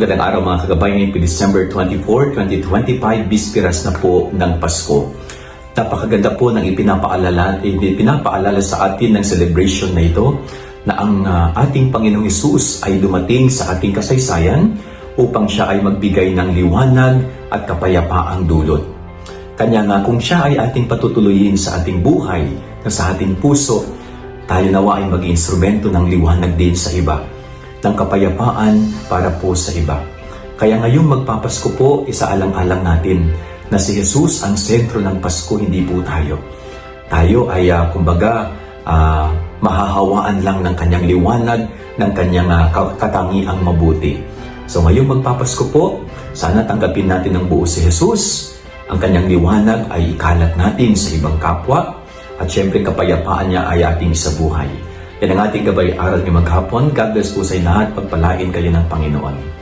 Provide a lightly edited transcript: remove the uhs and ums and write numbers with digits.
Magandang araw mga kagabay, ngayon po December 24, 2025, bispiras na po ng Pasko. Napakaganda po ng ipinapaalala sa atin ng celebration na ito na ang ating Panginoong Hesus ay dumating sa ating kasaysayan upang siya ay magbigay ng liwanag at kapayapaang dulot. Kanya nga kung siya ay ating patutuloyin sa ating buhay na sa ating puso, tayo nawa ay maging instrumento ng liwanag din sa iba, ng kapayapaan para po sa iba. Kaya ngayong magpapasko po, isaalang-alang natin na si Jesus ang sentro ng Pasko, hindi po tayo. Tayo ay mahahawaan lang ng kanyang liwanag, ng kanyang katangiang mabuti. So ngayong magpapasko po, sana tanggapin natin ng buo si Jesus. Ang kanyang liwanag ay ikalat natin sa ibang kapwa, at syempre kapayapaan niya ay ating sa buhay. Yan ang ating gabay aral ni maghapon. God bless po sa lahat. Pagpalain kayo ng Panginoon.